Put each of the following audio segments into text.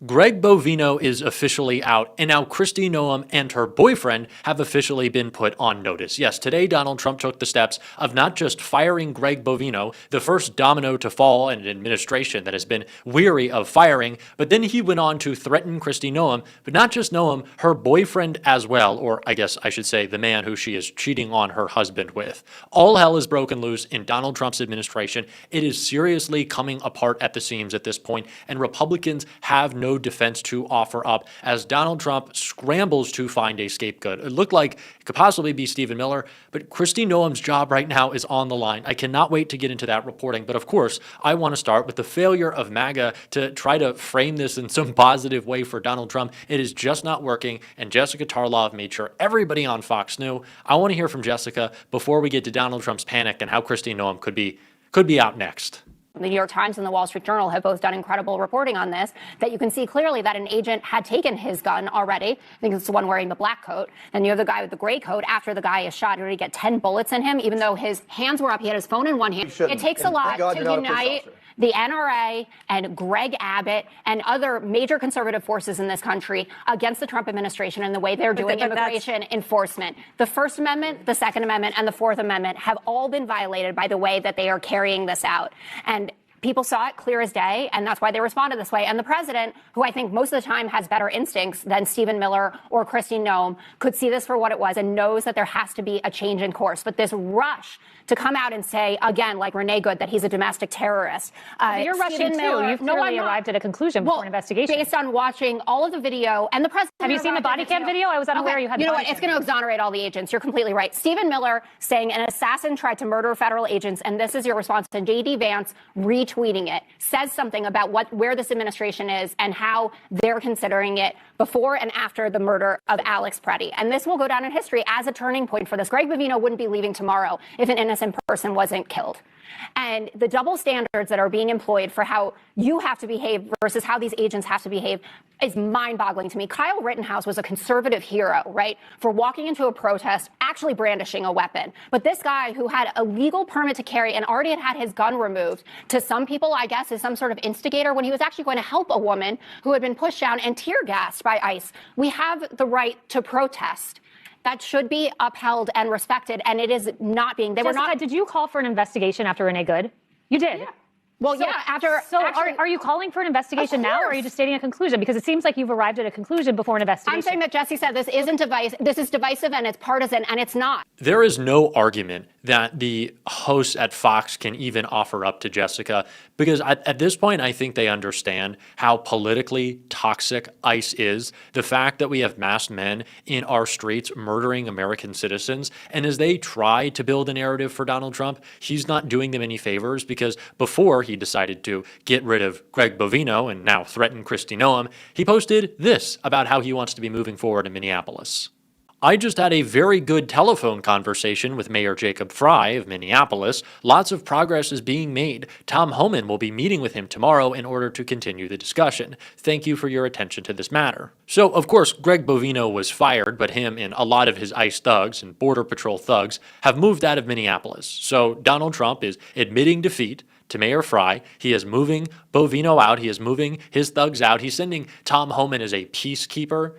Greg Bovino is officially out, and now Kristi Noem and her boyfriend have officially been put on notice. Yes, today Donald Trump took the steps of not just firing Greg Bovino, the first domino to fall in an administration that has been weary of firing, but then he went on to threaten Kristi Noem, but not just Noem, her boyfriend as well, or I guess I should say the man who she is cheating on her husband with. All hell is broken loose in Donald Trump's administration. It is seriously coming apart at the seams at this point, and Republicans have no defense to offer up as Donald Trump scrambles to find a scapegoat. It looked like it could possibly be Stephen Miller, but Kristi Noem's job right now is on the line. I cannot wait to get into that reporting, but of course, I want to start with the failure of MAGA to try to frame this in some positive way for Donald Trump. It is just not working, and Jessica Tarlov made sure everybody on Fox knew. I want to hear from Jessica before we get to Donald Trump's panic and how Kristi Noem could be out next. The New York Times and the Wall Street Journal have both done incredible reporting on this, that you can see clearly that an agent had taken his gun already. I think it's the one wearing the black coat. And you have the guy with the gray coat. After the guy is shot, he already get 10 bullets in him, even though his hands were up. He had his phone in one hand. It takes a lot to unite the NRA and Greg Abbott and other major conservative forces in this country against the Trump administration and the way they're doing immigration enforcement. The First Amendment, the Second Amendment, and the Fourth Amendment have all been violated by the way that they are carrying this out. And people saw it clear as day, and that's why they responded this way. And the president, who I think most of the time has better instincts than Stephen Miller or Kristi Noem, could see this for what it was and knows that there has to be a change in course. But this rush to come out and say, again, like Renee Good, that he's a domestic terrorist. You're rushing too. You've clearly arrived at a conclusion before an investigation. Based on watching all of the video and the president. Have you seen the body cam video? I was unaware you had. You know what? It's going to exonerate all the agents. You're completely right. Stephen Miller saying an assassin tried to murder federal agents, and this is your response. And J.D. Vance retweeting it says something about where this administration is and how they're considering it before and after the murder of Alex Preddy. And this will go down in history as a turning point for this. Greg Bovino wouldn't be leaving tomorrow if an innocent person wasn't killed. And the double standards that are being employed for how you have to behave versus how these agents have to behave is mind-boggling to me. Kyle Rittenhouse was a conservative hero, right, for walking into a protest, actually brandishing a weapon. But this guy who had a legal permit to carry and already had his gun removed, to some people, I guess, is some sort of instigator when he was actually going to help a woman who had been pushed down and tear-gassed by ICE. We have the right to protest. That should be upheld and respected, and it is not being. Jessica, did you call for an investigation after Renee Good? You did. Yeah. Well, yeah, after. So are you calling for an investigation now, or are you just stating a conclusion? Because it seems like you've arrived at a conclusion before an investigation. I'm saying that Jesse said this isn't divisive. This is divisive and it's partisan, and it's not. There is no argument that the hosts at Fox can even offer up to Jessica, because at this point, I think they understand how politically toxic ICE is. The fact that we have masked men in our streets murdering American citizens, and as they try to build a narrative for Donald Trump, he's not doing them any favors, because before he decided to get rid of Greg Bovino and now threaten Kristi Noem, he posted this about how he wants to be moving forward in Minneapolis. I just had a very good telephone conversation with Mayor Jacob Fry of Minneapolis. Lots of progress is being made. Tom Homan will be meeting with him tomorrow in order to continue the discussion. Thank you for your attention to this matter. So, of course, Greg Bovino was fired, but him and a lot of his ICE thugs and Border Patrol thugs have moved out of Minneapolis. So Donald Trump is admitting defeat to Mayor Fry. He is moving Bovino out. He is moving his thugs out. He's sending Tom Homan as a peacekeeper.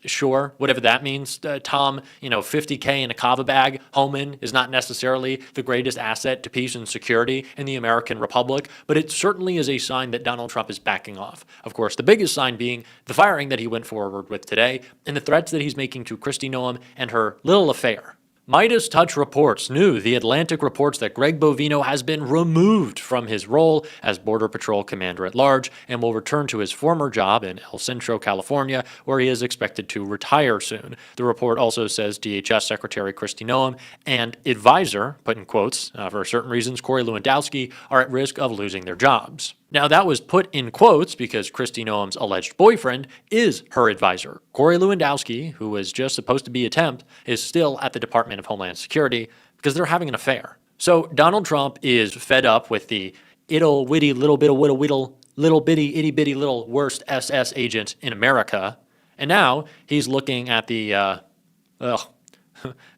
Sure, whatever that means. Tom, $50K in a kava bag. Homan is not necessarily the greatest asset to peace and security in the American Republic, but it certainly is a sign that Donald Trump is backing off. Of course, the biggest sign being the firing that he went forward with today and the threats that he's making to Kristi Noem and her little affair. Midas Touch reports. The Atlantic reports that Greg Bovino has been removed from his role as Border Patrol Commander at Large and will return to his former job in El Centro, California, where he is expected to retire soon. The report also says DHS Secretary Kristi Noem and advisor, put in quotes, for certain reasons, Corey Lewandowski, are at risk of losing their jobs. Now, that was put in quotes because Kristi Noem's alleged boyfriend is her advisor. Corey Lewandowski, who was just supposed to be a temp, is still at the Department of Homeland Security because they're having an affair. So Donald Trump is fed up with the ittle witty little bit of whittle whittle little bitty itty bitty little worst SS agent in America, and now he's looking at the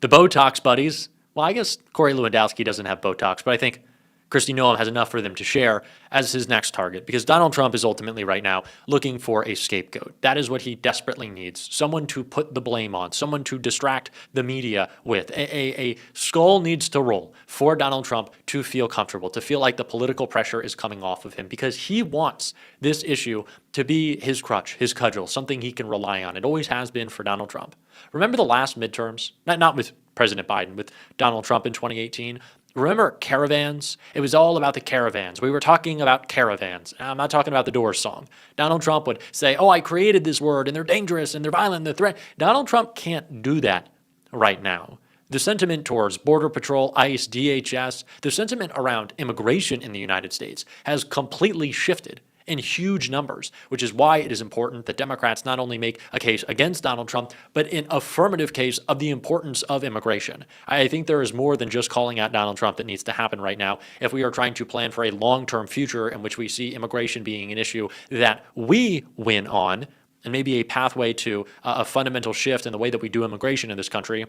Botox buddies. Well, I guess Corey Lewandowski doesn't have Botox, but I think Kristi Noem has enough for them to share as his next target, because Donald Trump is ultimately right now looking for a scapegoat. That is what he desperately needs, someone to put the blame on, someone to distract the media with. A skull needs to roll for Donald Trump to feel comfortable, to feel like the political pressure is coming off of him, because he wants this issue to be his crutch, his cudgel, something he can rely on. It always has been for Donald Trump. Remember the last midterms? Not with President Biden, with Donald Trump in 2018. Remember caravans? It was all about the caravans. We were talking about caravans. I'm not talking about the Doors song. Donald Trump would say, oh, I created this word, and they're dangerous, and they're violent, and they're threat. Donald Trump can't do that right now. The sentiment towards Border Patrol, ICE, DHS, the sentiment around immigration in the United States has completely shifted in huge numbers, which is why it is important that Democrats not only make a case against Donald Trump, but an affirmative case of the importance of immigration. I think there is more than just calling out Donald Trump that needs to happen right now if we are trying to plan for a long-term future in which we see immigration being an issue that we win on, and maybe a pathway to a fundamental shift in the way that we do immigration in this country,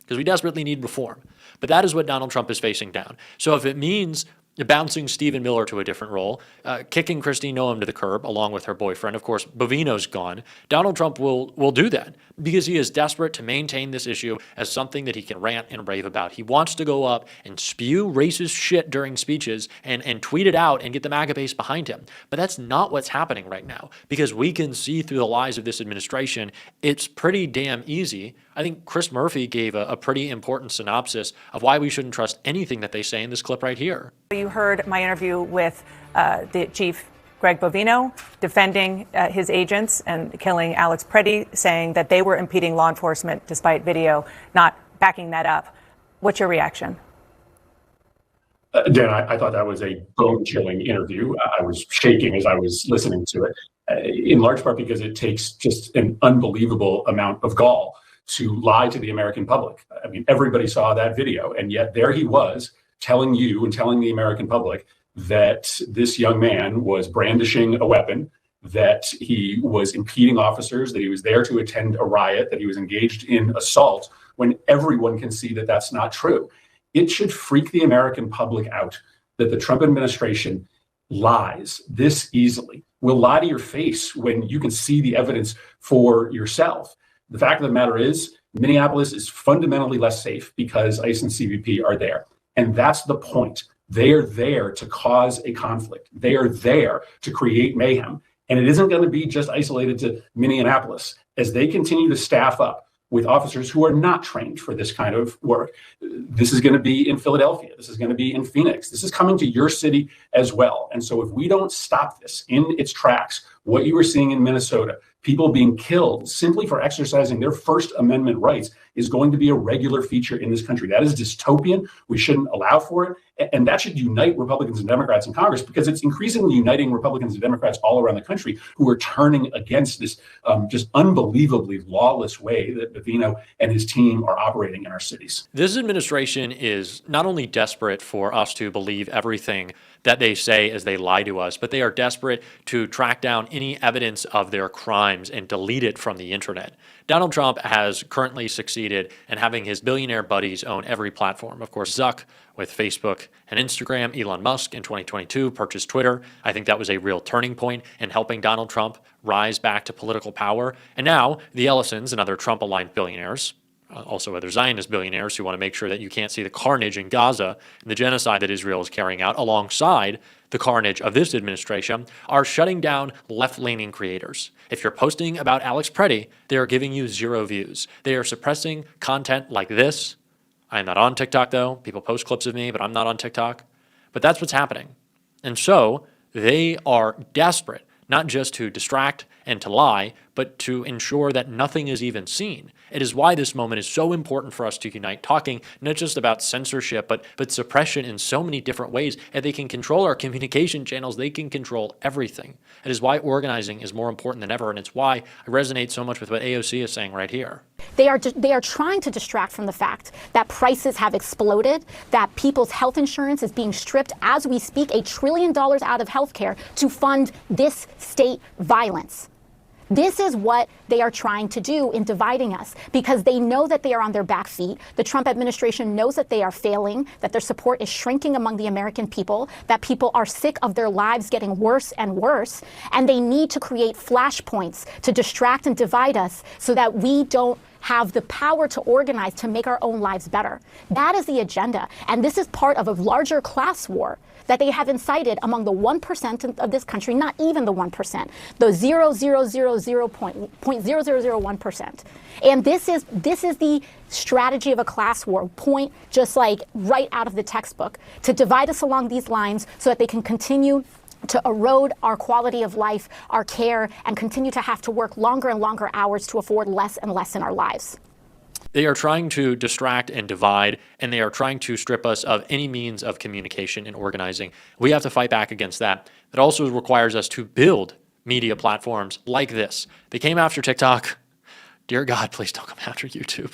because we desperately need reform. But that is what Donald Trump is facing down. So if it means bouncing Stephen Miller to a different role, kicking Kristi Noem to the curb along with her boyfriend. Of course, Bovino's gone. Donald Trump will do that because he is desperate to maintain this issue as something that he can rant and rave about. He wants to go up and spew racist shit during speeches and tweet it out and get the MAGA base behind him. But that's not what's happening right now, because we can see through the lies of this administration. It's pretty damn easy. I think Chris Murphy gave a pretty important synopsis of why we shouldn't trust anything that they say in this clip right here. You heard my interview with the chief, Greg Bovino, defending his agents and killing Alex Preddy, saying that they were impeding law enforcement despite video not backing that up. What's your reaction? Dan, I thought that was a bone-chilling interview. I was shaking as I was listening to it, in large part because it takes just an unbelievable amount of gall to lie to the American public. I mean, everybody saw that video, and yet there he was telling you and telling the American public that this young man was brandishing a weapon, that he was impeding officers, that he was there to attend a riot, that he was engaged in assault, when everyone can see that that's not true. It should freak the American public out that the Trump administration lies this easily, will lie to your face when you can see the evidence for yourself. The fact of the matter is, Minneapolis is fundamentally less safe because ICE and CBP are there. And that's the point. They are there to cause a conflict. They are there to create mayhem. And it isn't going to be just isolated to Minneapolis. As they continue to staff up with officers who are not trained for this kind of work, this is going to be in Philadelphia. This is going to be in Phoenix. This is coming to your city as well. And so if we don't stop this in its tracks, what you were seeing in Minnesota, people being killed simply for exercising their First Amendment rights, is going to be a regular feature in this country. That is dystopian. We shouldn't allow for it. And that should unite Republicans and Democrats in Congress, because it's increasingly uniting Republicans and Democrats all around the country who are turning against this just unbelievably lawless way that Bovino and his team are operating in our cities. This administration is not only desperate for us to believe everything that they say as they lie to us, but they are desperate to track down any evidence of their crimes and delete it from the internet. Donald Trump has currently succeeded in having his billionaire buddies own every platform. Of course, Zuck with Facebook and Instagram. Elon Musk in 2022 purchased Twitter. I think that was a real turning point in helping Donald Trump rise back to political power. And now the Ellisons and other Trump-aligned billionaires, also other Zionist billionaires who want to make sure that you can't see the carnage in Gaza and the genocide that Israel is carrying out alongside the carnage of this administration, are shutting down left-leaning creators. If you're posting about Alex Preddy, they are giving you 0 views. They are suppressing content like this. I'm not on TikTok, though. People post clips of me, but I'm not on TikTok. But that's what's happening. And so they are desperate, not just to distract and to lie, but to ensure that nothing is even seen. It is why this moment is so important for us to unite, talking not just about censorship, but suppression in so many different ways. If they can control our communication channels, they can control everything. It is why organizing is more important than ever, and it's why I resonate so much with what AOC is saying right here. They are trying to distract from the fact that prices have exploded, that people's health insurance is being stripped as we speak, $1 trillion out of healthcare to fund this state violence. This is what they are trying to do in dividing us, because they know that they are on their back feet. The Trump administration knows that they are failing, that their support is shrinking among the American people, that people are sick of their lives getting worse and worse, and they need to create flashpoints to distract and divide us so that we don't have the power to organize to make our own lives better. That is the agenda. And this is part of a larger class war that they have incited among the 1% of this country, not even the 1%, the 0.0001%. And this is the strategy of a class war, point just like right out of the textbook, to divide us along these lines so that they can continue to erode our quality of life, our care, and continue to have to work longer and longer hours to afford less and less in our lives. They are trying to distract and divide, and they are trying to strip us of any means of communication and organizing. We have to fight back against that. It also requires us to build media platforms like this. They came after TikTok. Dear God, please don't come after YouTube.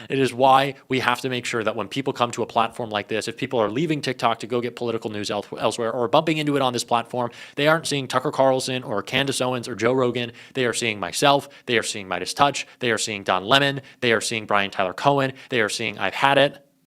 It is why we have to make sure that when people come to a platform like this, if people are leaving TikTok to go get political news elsewhere or bumping into it on this platform, they aren't seeing Tucker Carlson or Candace Owens or Joe Rogan. They are seeing myself. They are seeing Midas Touch. They are seeing Don Lemon. They are seeing Brian Tyler Cohen. They are seeing I've Had It.